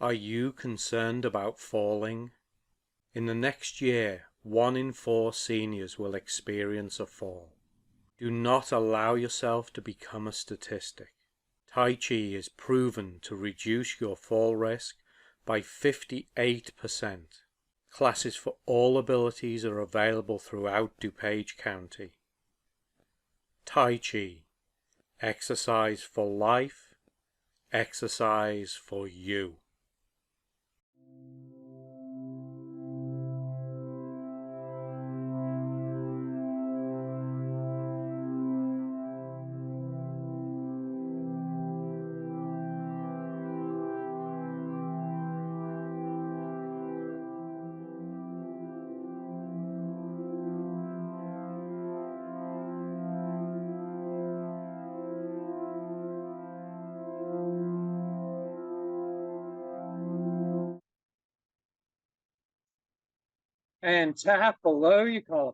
Are you concerned about falling? In the next year, 1 in 4 seniors will experience a fall. Do not allow yourself to become a statistic. Tai Chi is proven to reduce your fall risk by 58%. Classes for all abilities are available throughout DuPage County. Tai Chi. Exercise for life. Exercise for you. And tap below your collar.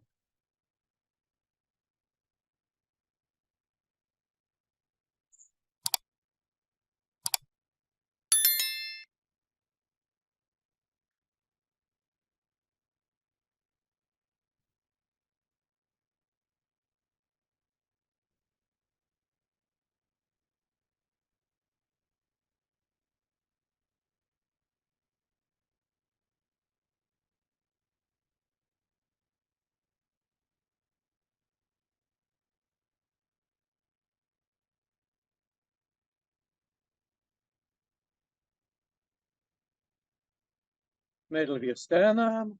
Middle of your sternum.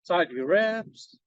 Side of your ribs.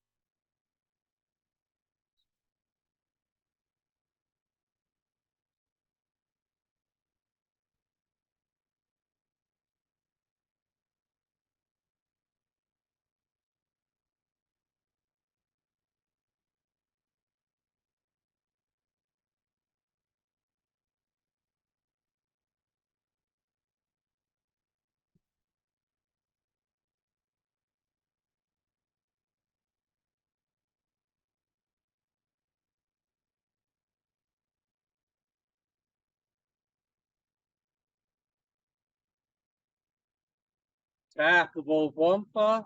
Tap above one part.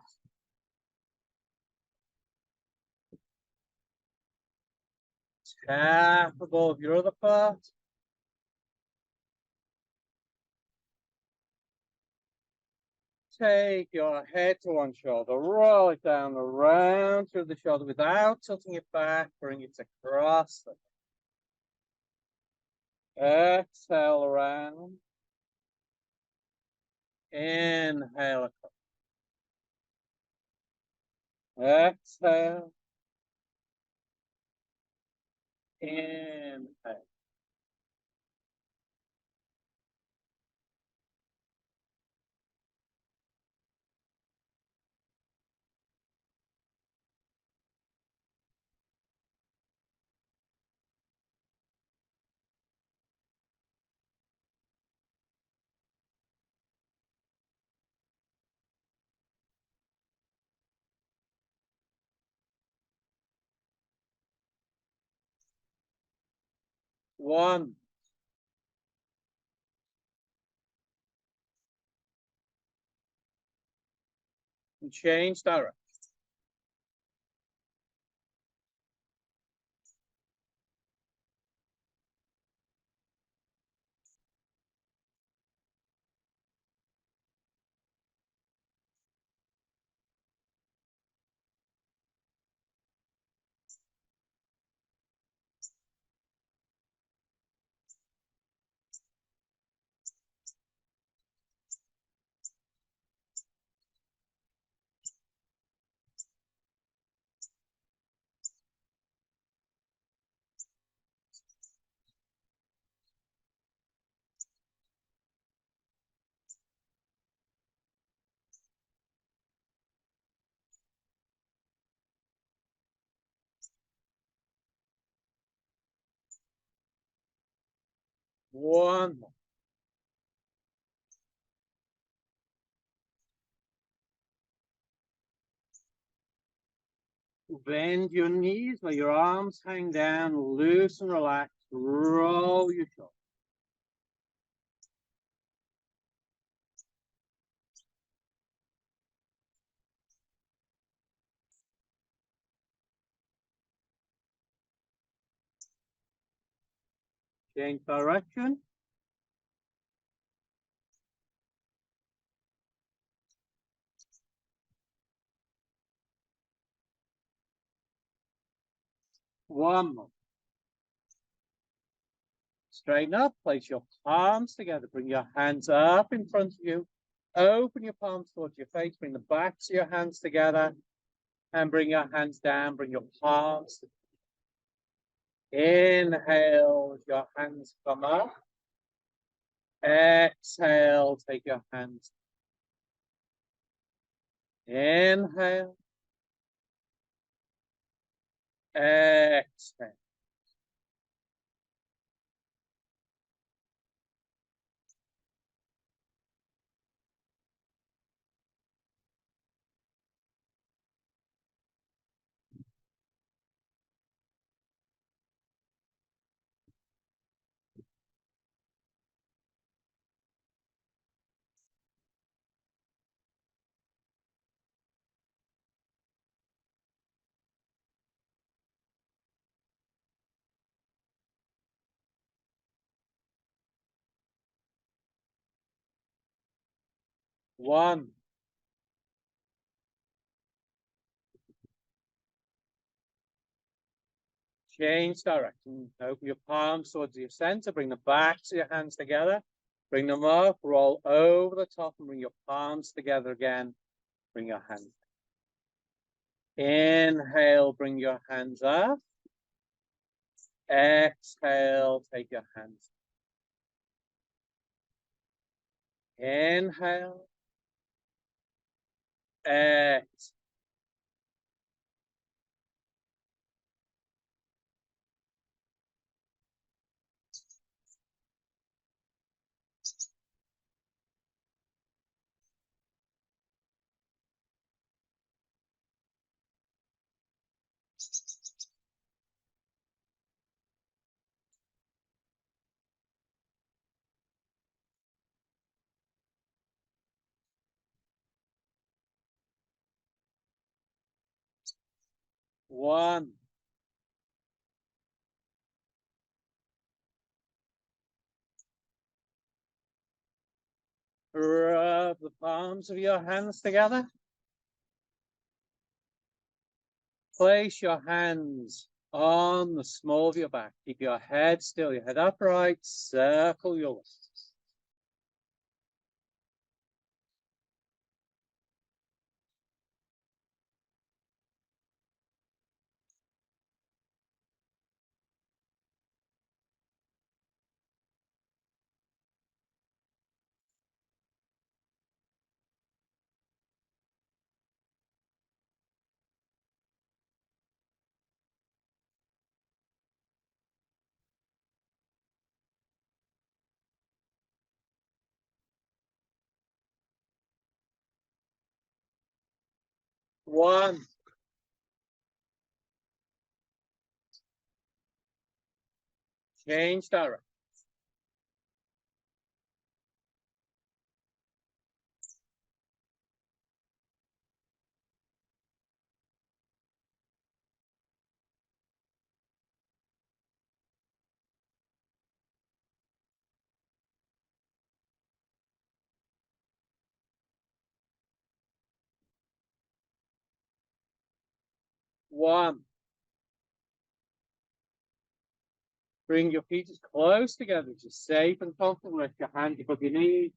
Tap above your other part. Take your head to one shoulder, roll it down around through the shoulder without tilting it back, bring it across the exhale around. Inhale across. Exhale. Inhale. One. And change direction. One more. Bend your knees, let your arms hang down, loose and relax, roll your shoulders. Change direction. One more. Straighten up, place your palms together, bring your hands up in front of you. Open your palms towards your face, bring the backs of your hands together, and bring your hands down, bring your palms together. Inhale, your hands come up. Exhale, take your hands. Inhale. Exhale. One. Change direction. Open your palms towards your center. Bring the backs of your hands together. Bring them up. Roll over the top and bring your palms together again. Bring your hands. Inhale, bring your hands up. Exhale, take your hands. Inhale. Exhale. One. Rub the palms of your hands together. Place your hands on the small of your back. Keep your head still, your head upright. Circle your lips. One. Change direction. One. Bring your feet as close together as you're safe and comfortable. Lift your hands above your knees.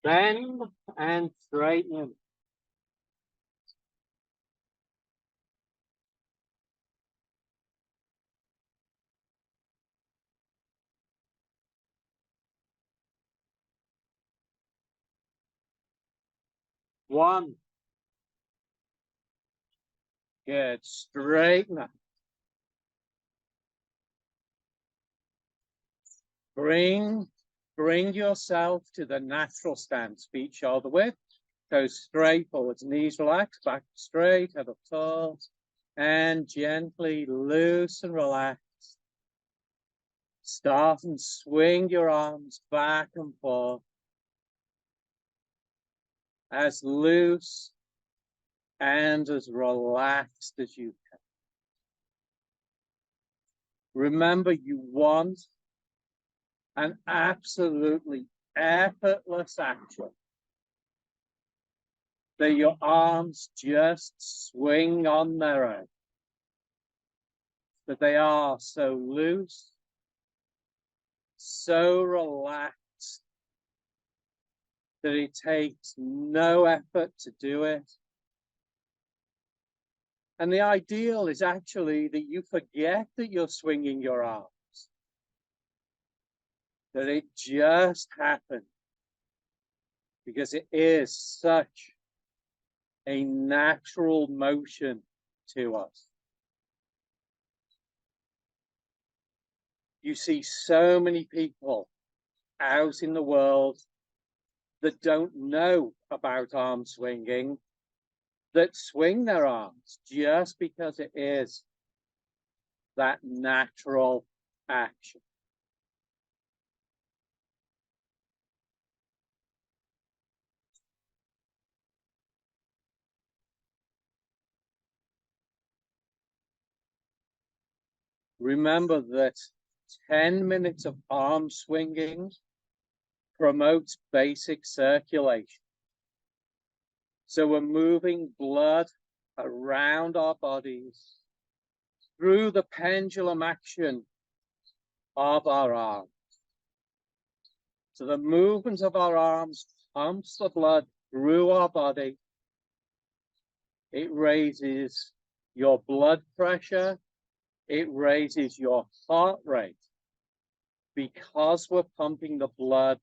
Bend and straighten. One. Good. Straighten up. Bring Bring yourself to the natural stance, feet shoulder width, toes straight, forwards, knees relaxed, back straight, head up tall, and gently loose and relax. Start and swing your arms back and forth as loose and as relaxed as you can. Remember, you want an absolutely effortless action. That your arms just swing on their own. That they are so loose, so relaxed, that it takes no effort to do it. And the ideal is actually that you forget that you're swinging your arms. That it just happens. Because it is such a natural motion to us. You see so many people out in the world that don't know about arm swinging, that swing their arms just because it is that natural action. Remember that 10 minutes of arm swinging promotes basic circulation. So we're moving blood around our bodies through the pendulum action of our arms. So the movement of our arms pumps the blood through our body. It raises your blood pressure. It raises your heart rate because we're pumping the blood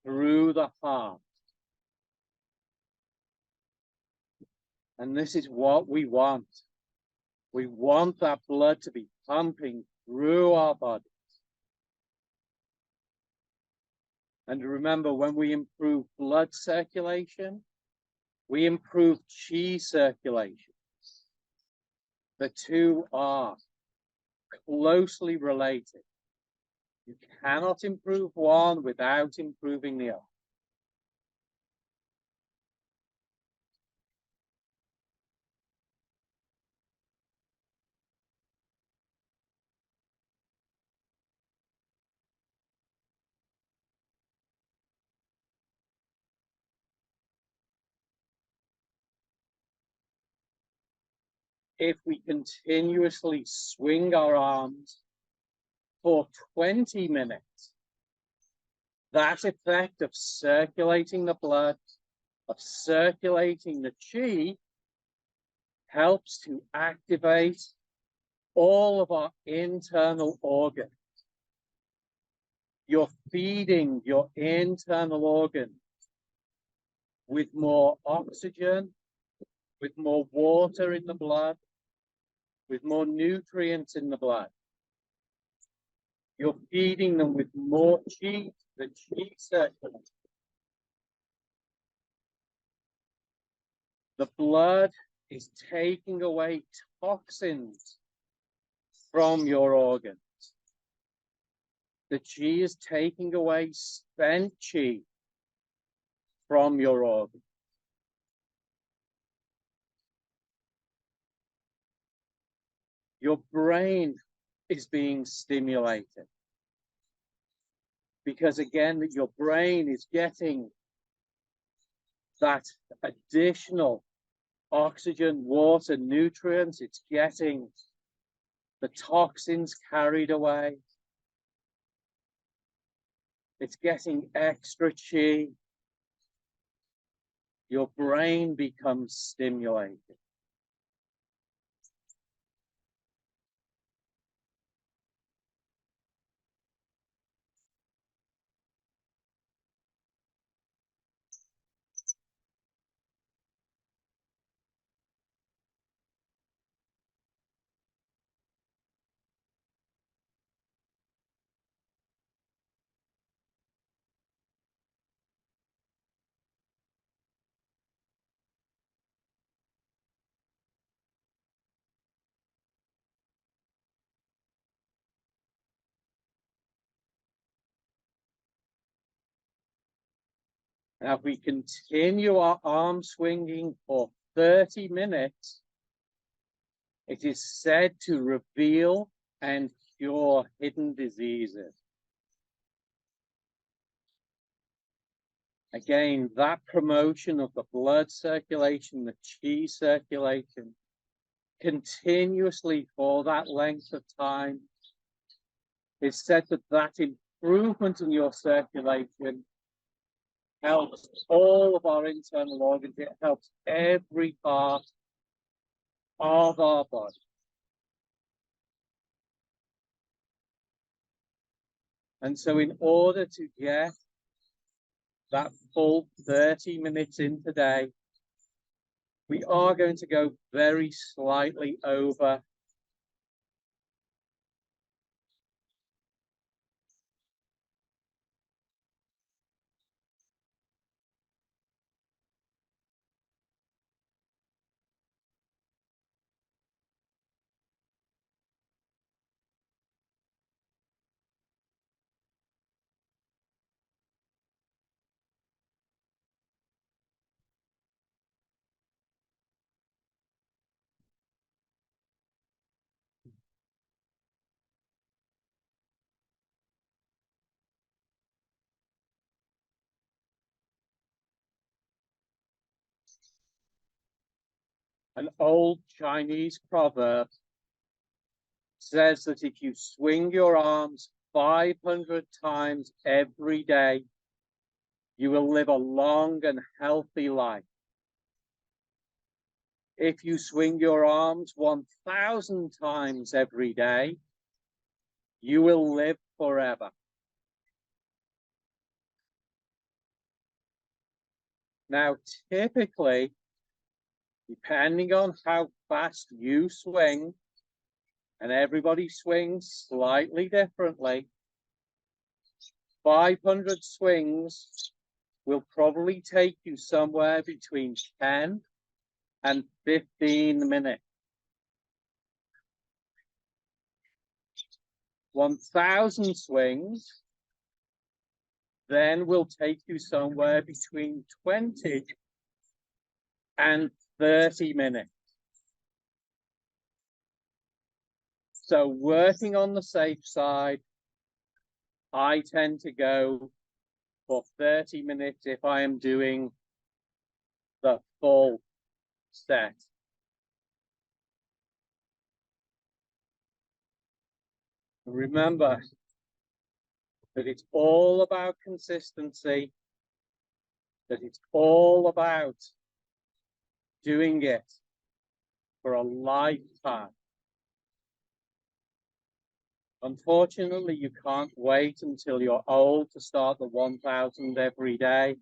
through the heart. And this is what we want. We want that blood to be pumping through our bodies. And remember, when we improve blood circulation, we improve chi circulation. The two are closely related. You cannot improve one without improving the other. If we continuously swing our arms for 20 minutes, that effect of circulating the blood, of circulating the chi, helps to activate all of our internal organs. You're feeding your internal organs with more oxygen, with more water in the blood, with more nutrients in the blood. You're feeding them with more chi, the chi circulation. The blood is taking away toxins from your organs. The chi is taking away spent chi from your organs. Your brain is being stimulated because, again, your brain is getting that additional oxygen, water, nutrients. It's getting the toxins carried away. It's getting extra chi. Your brain becomes stimulated. Now, if we continue our arm swinging for 30 minutes, it is said to reveal and cure hidden diseases. Again, that promotion of the blood circulation, the qi circulation, continuously for that length of time, is said that that improvement in your circulation helps all of our internal organs. It helps every part of our body. And so in order to get that full 30 minutes in today, we are going to go very slightly over. An old Chinese proverb says that if you swing your arms 500 times every day, you will live a long and healthy life. If you swing your arms 1,000 times every day, you will live forever. Now, typically, depending on how fast you swing, and everybody swings slightly differently, 500 swings will probably take you somewhere between 10 and 15 minutes. 1,000 swings then will take you somewhere between 20 and 30 minutes. So working on the safe side, I tend to go for 30 minutes if I am doing the full set. Remember that it's all about consistency, that it's all about doing it for a lifetime. Unfortunately, you can't wait until you're old to start the 1,000 every day.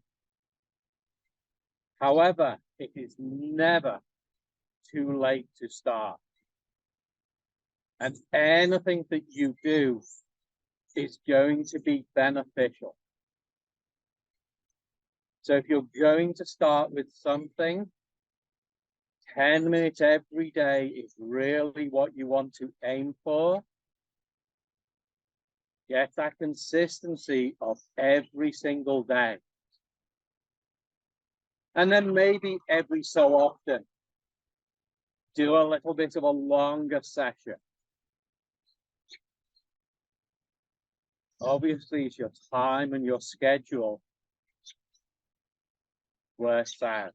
However, it is never too late to start. And anything that you do is going to be beneficial. So if you're going to start with something, 10 minutes every day is really what you want to aim for. Get that consistency of every single day. And then maybe every so often, do a little bit of a longer session. Obviously, it's your time and your schedule works out.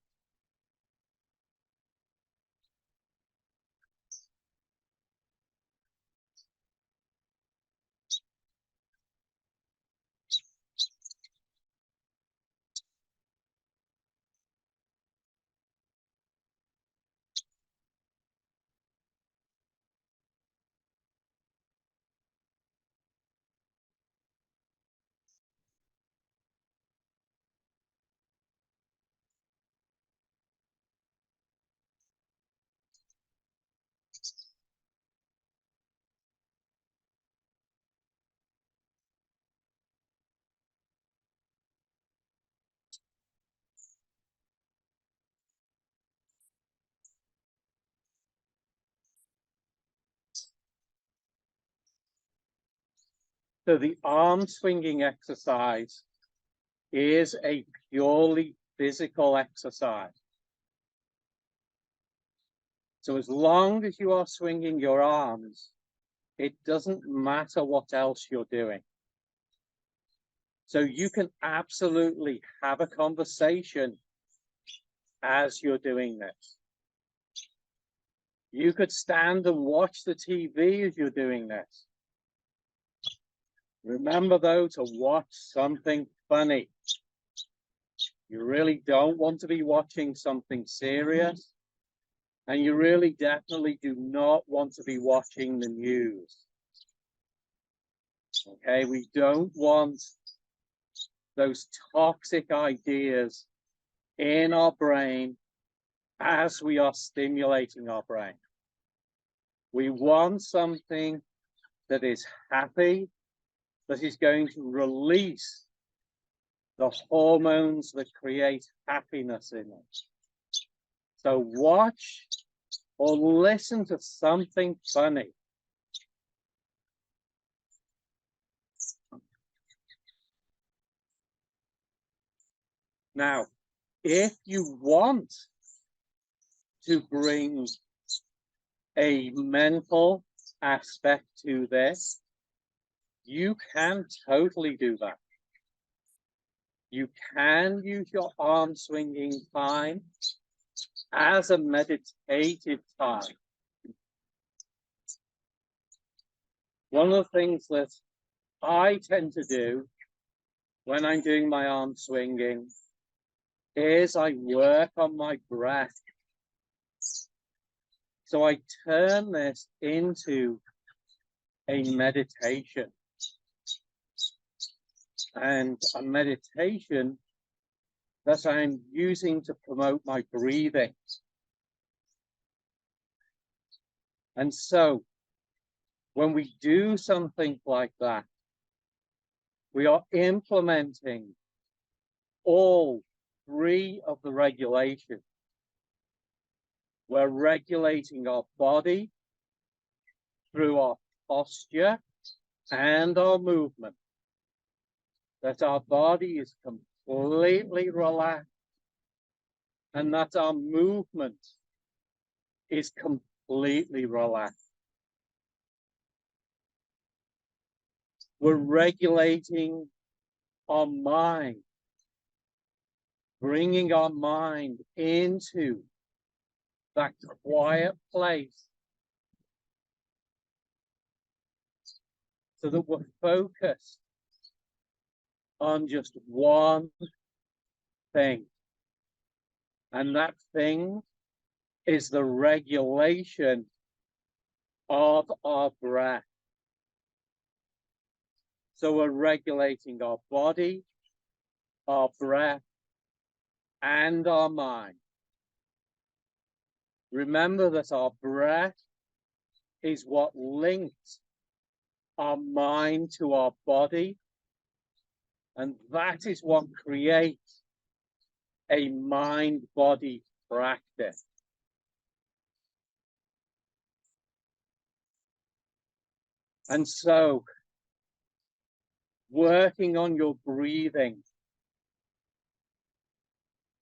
So the arm swinging exercise is a purely physical exercise. So as long as you are swinging your arms, it doesn't matter what else you're doing. So you can absolutely have a conversation as you're doing this. You could stand and watch the TV as you're doing this. Remember, though, to watch something funny. You really don't want to be watching something serious. And you really definitely do not want to be watching the news. Okay, we don't want those toxic ideas in our brain as we are stimulating our brain. We want something that is happy, that is going to release the hormones that create happiness in us. So watch or listen to something funny. Now, if you want to bring a mental aspect to this, you can totally do that. You can use your arm swinging time as a meditative time. One of the things that I tend to do when I'm doing my arm swinging is I work on my breath. So I turn this into a meditation. And a meditation that I'm using to promote my breathing. And so when we do something like that, we are implementing all three of the regulations. We're regulating our body through our posture and our movement. That our body is completely relaxed and that our movement is completely relaxed. We're regulating our mind, bringing our mind into that quiet place so that we're focused on just one thing. And that thing is the regulation of our breath. So we're regulating our body, our breath, and our mind. Remember that our breath is what links our mind to our body, and that is what creates a mind-body practice. And so, working on your breathing,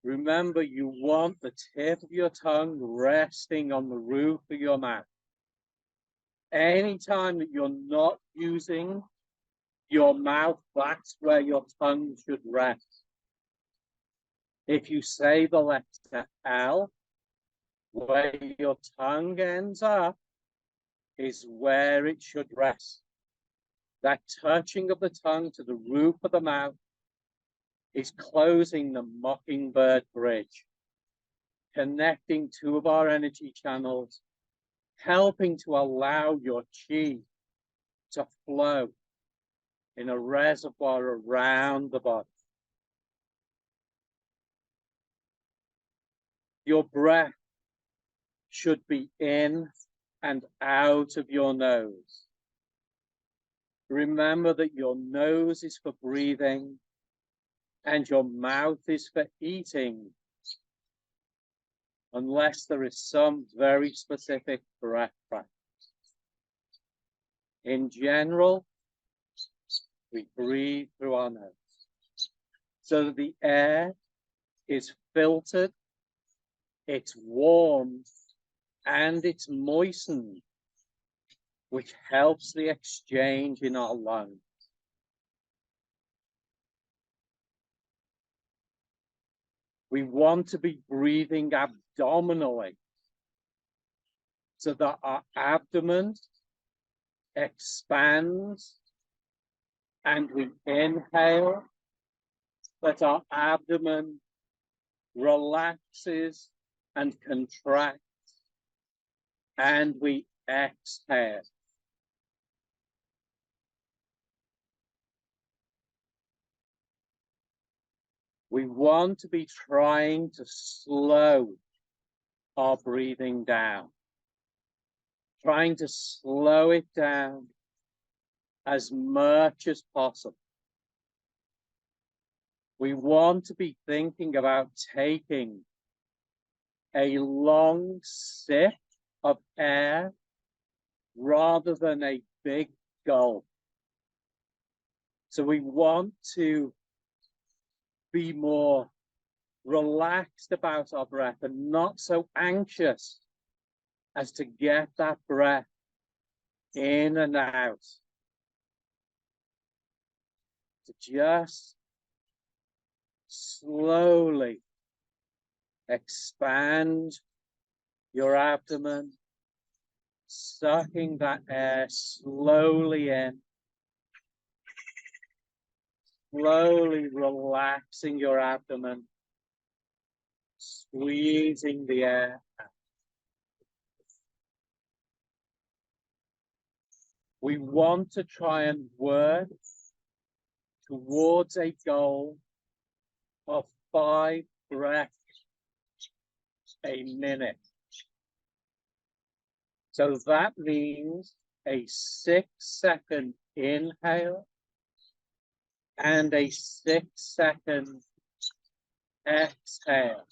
remember you want the tip of your tongue resting on the roof of your mouth. Anytime that you're not using your mouth, that's where your tongue should rest. If you say the letter L, where your tongue ends up is where it should rest. That touching of the tongue to the roof of the mouth is closing the mockingbird bridge, connecting two of our energy channels, helping to allow your chi to flow in a reservoir around the body. Your breath should be in and out of your nose. Remember that your nose is for breathing and your mouth is for eating, unless there is some very specific breath practice. In general, we breathe through our nose. so that the air is filtered, it's warmed, and it's moistened, which helps the exchange in our lungs. We want to be breathing abdominally so that our abdomen expands, and we inhale, that our abdomen relaxes and contracts, and we exhale. We want to be trying to slow our breathing down, trying to slow it down as much as possible. We want to be thinking about taking a long sip of air rather than a big gulp. So we want to be more relaxed about our breath and not so anxious as to get that breath in and out. To just slowly expand your abdomen, sucking that air slowly in, slowly relaxing your abdomen, squeezing the air out. We want to try and work towards a goal of 5 breaths a minute. So that means a 6-second inhale and a 6-second exhale.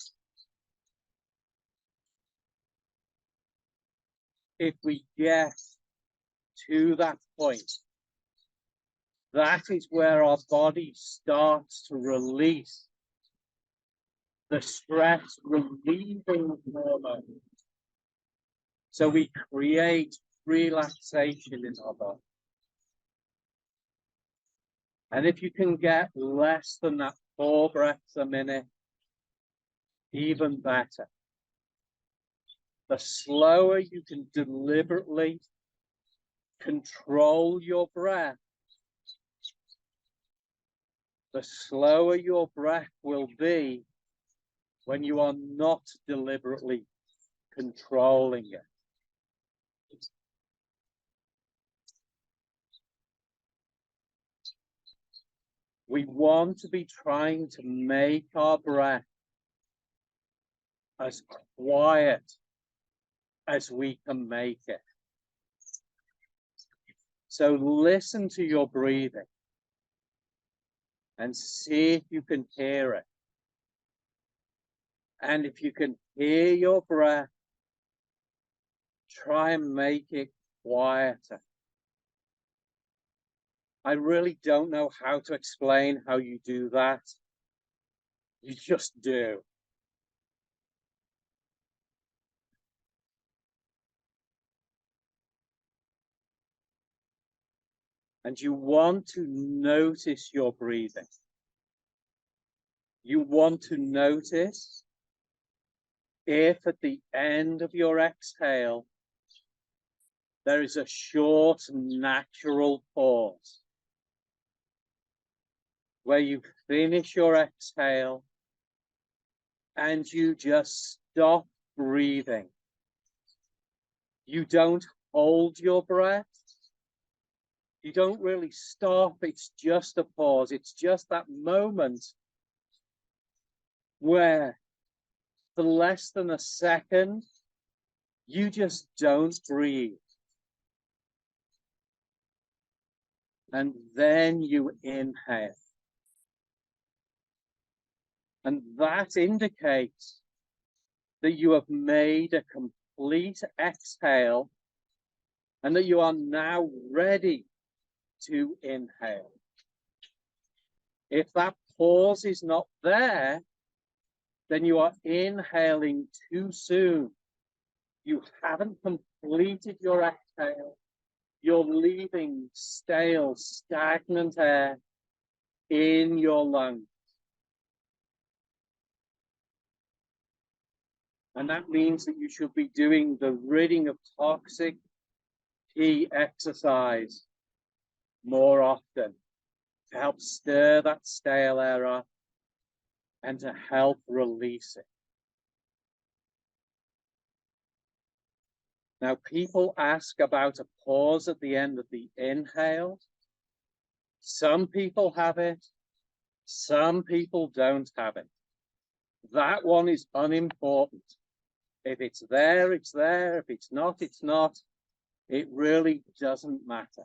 If we get to that point, that is where our body starts to release the stress relieving hormone. So we create relaxation in our body. And if you can get less than that 4 breaths a minute, even better. The slower you can deliberately control your breath, the slower your breath will be when you are not deliberately controlling it. We want to be trying to make our breath as quiet as we can make it. So listen to your breathing and see if you can hear it. And if you can hear your breath, try and make it quieter. I really don't know how to explain how you do that. You just do. And you want to notice your breathing. You want to notice if at the end of your exhale, there is a short natural pause where you finish your exhale and you just stop breathing. You don't hold your breath. You don't really stop. It's just a pause. It's just that moment where for less than a second, you just don't breathe. And then you inhale. And that indicates that you have made a complete exhale and that you are now ready to inhale. If that pause is not there, then you are inhaling too soon. You haven't completed your exhale. You're leaving stale, stagnant air in your lungs. And that means that you should be doing the ridding of toxic Qi exercise more often to help stir that stale air up and to help release it. Now, people ask about a pause at the end of the inhale. Some people have it, some people don't have it. That one is unimportant. If it's there, it's there. If it's not, it's not. It really doesn't matter.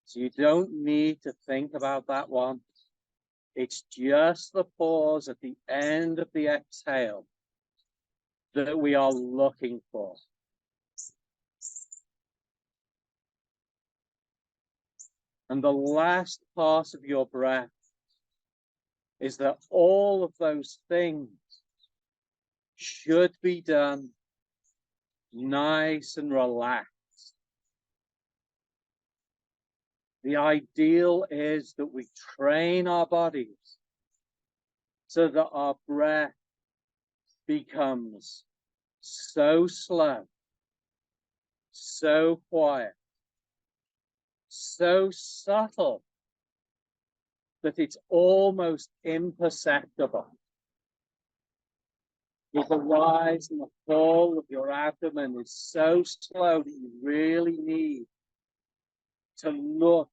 So you don't need to think about that one. It's just the pause at the end of the exhale that we are looking for. And the last part of your breath is that all of those things should be done nice and relaxed. The ideal is that we train our bodies so that our breath becomes so slow, so quiet, so subtle that it's almost imperceptible. With the rise and the fall of your abdomen is so slow that you really need to look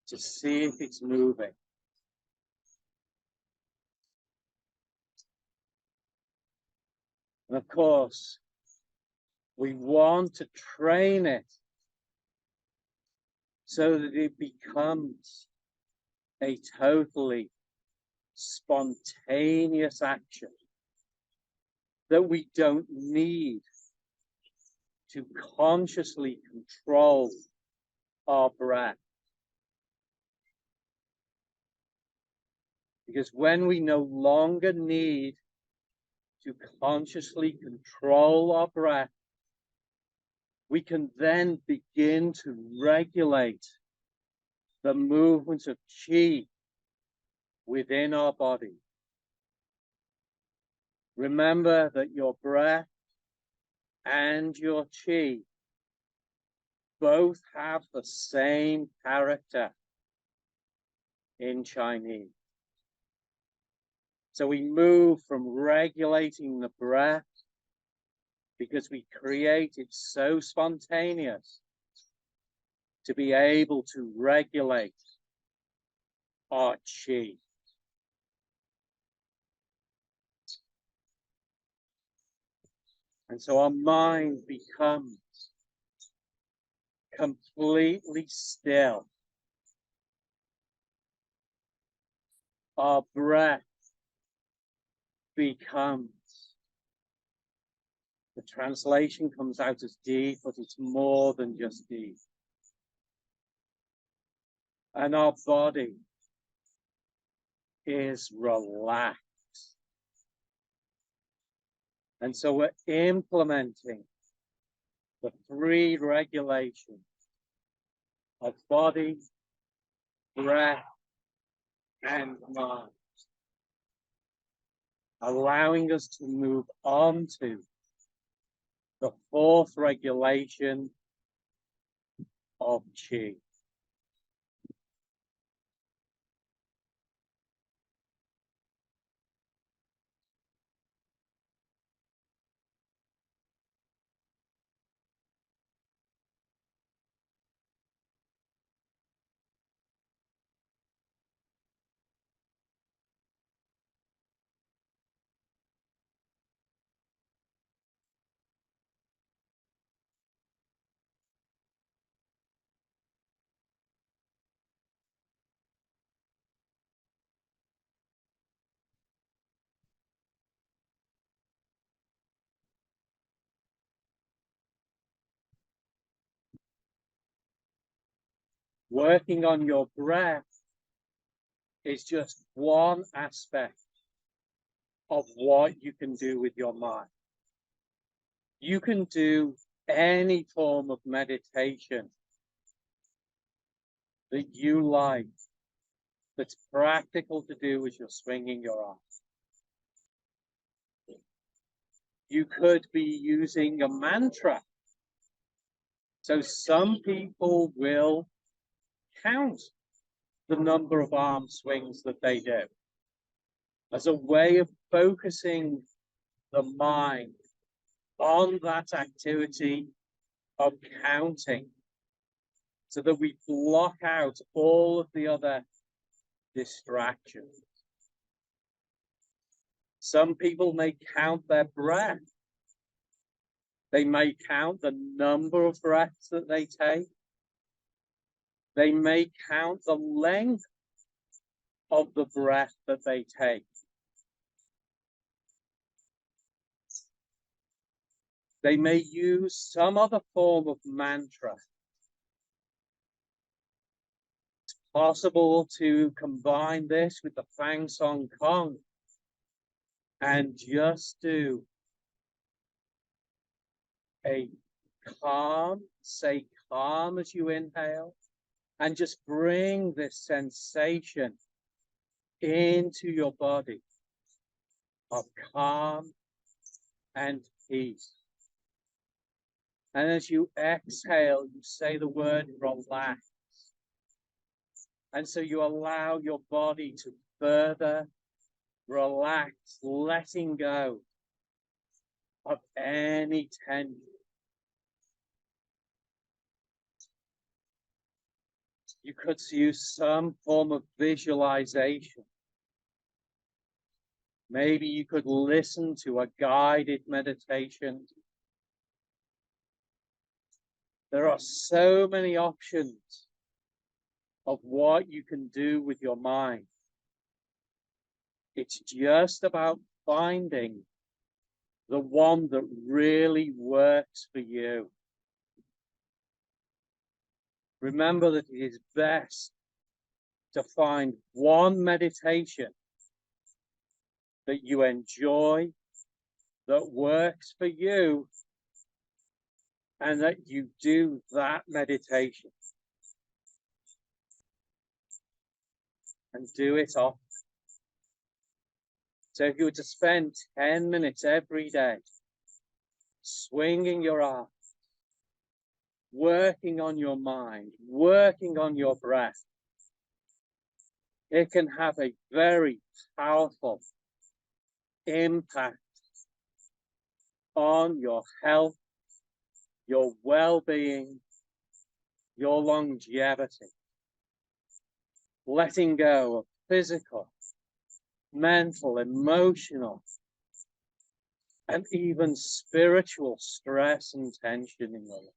to see if it's moving. And of course, we want to train it so that it becomes a totally spontaneous action that we don't need to consciously control our breath. Because when we no longer need to consciously control our breath, we can then begin to regulate the movement of Qi within our body. Remember that your breath and your Qi both have the same character in Chinese. So we move from regulating the breath because we create it so spontaneous to be able to regulate our Qi. And so our mind becomes completely still. Our breath becomes, the translation comes out as deep, but it's more than just deep. And our body is relaxed. And so we're implementing the 3 regulations of body, breath, and mind, allowing us to move on to the 4th regulation of Qi. Working on your breath is just one aspect of what you can do with your mind. You can do any form of meditation that you like, that's practical to do as you're swinging your arms. You could be using a mantra. So some people will count the number of arm swings that they do as a way of focusing the mind on that activity of counting, so that we block out all of the other distractions. Some people may count their breath. They may count the number of breaths that they take. They may count the length of the breath that they take. They may use some other form of mantra. It's possible to combine this with the Fang Song Kong and just do a calm, say calm as you inhale, and just bring this sensation into your body of calm and peace. And as you exhale, you say the word relax. And so you allow your body to further relax, letting go of any tension. You could use some form of visualization. Maybe you could listen to a guided meditation. There are so many options of what you can do with your mind. It's just about finding the one that really works for you. Remember that it is best to find one meditation that you enjoy, that works for you, and that you do that meditation. And do it often. So if you were to spend 10 minutes every day swinging your arms, working on your mind, working on your breath, it can have a very powerful impact on your health, your well-being, your longevity. Letting go of physical, mental, emotional, and even spiritual stress and tension in your life.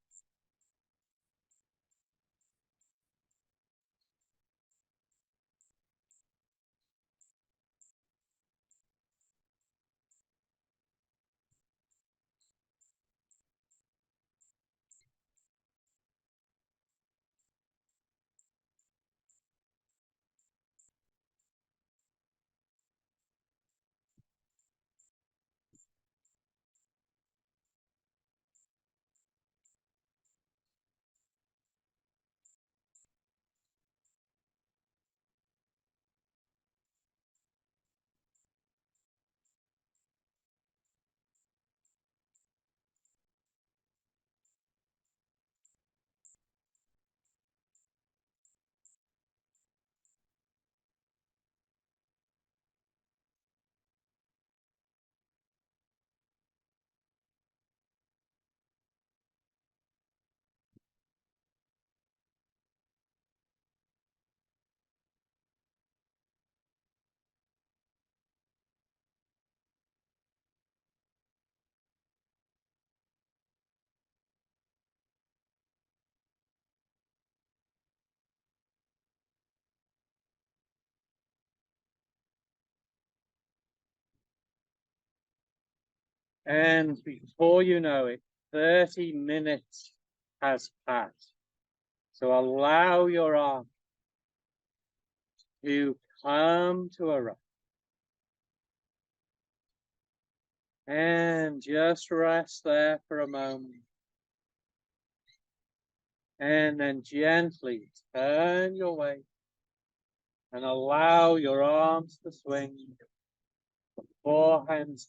And before you know it, 30 minutes has passed. So allow your arm to come to a rest. And just rest there for a moment. And then gently turn your weight and allow your arms to swing, the four hands.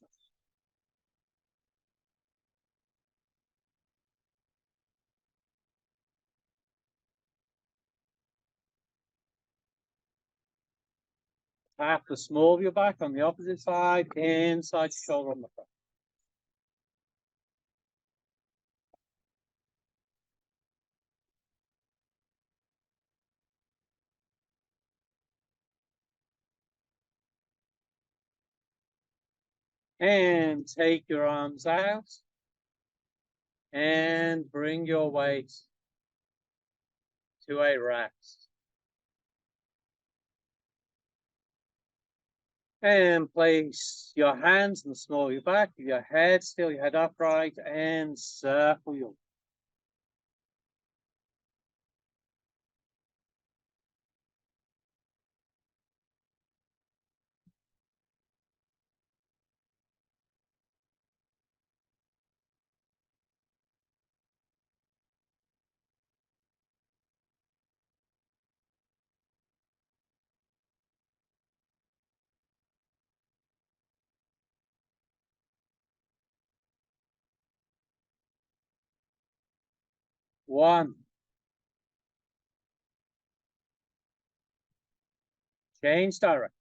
Tap the small of your back on the opposite side, inside shoulder on the front. And take your arms out and bring your weight to a rest. And place your hands in the small of your back, your head still, your head upright, and circle your. One. Change direction.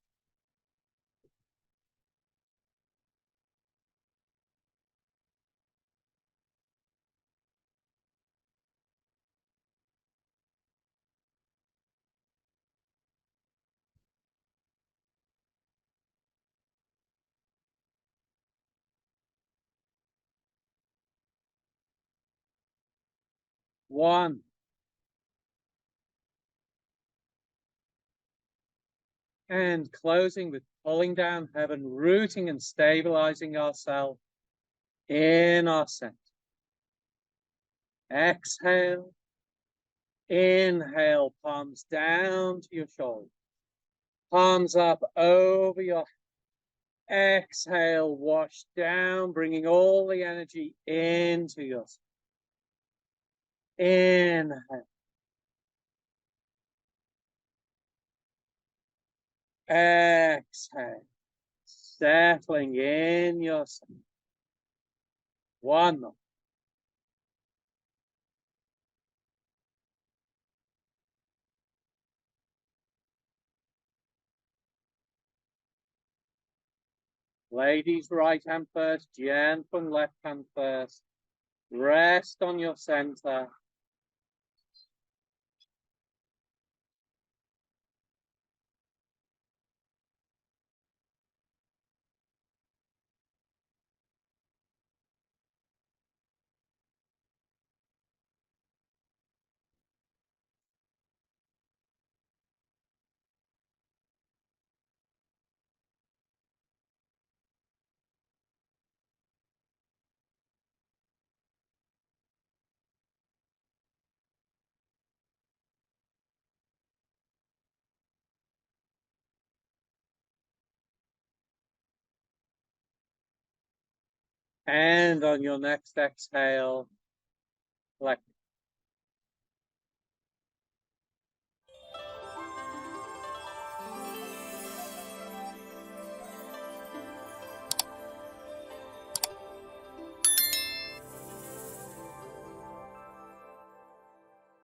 One. And closing with pulling down heaven, rooting and stabilizing ourselves in our center. Exhale. Inhale, palms down to your shoulders. Palms up over your head. Exhale, wash down, bringing all the energy into yourself. Inhale. Exhale. Settling in yourself. One more. Ladies, right hand first, gentlemen, left hand first. Rest on your center. And on your next exhale, let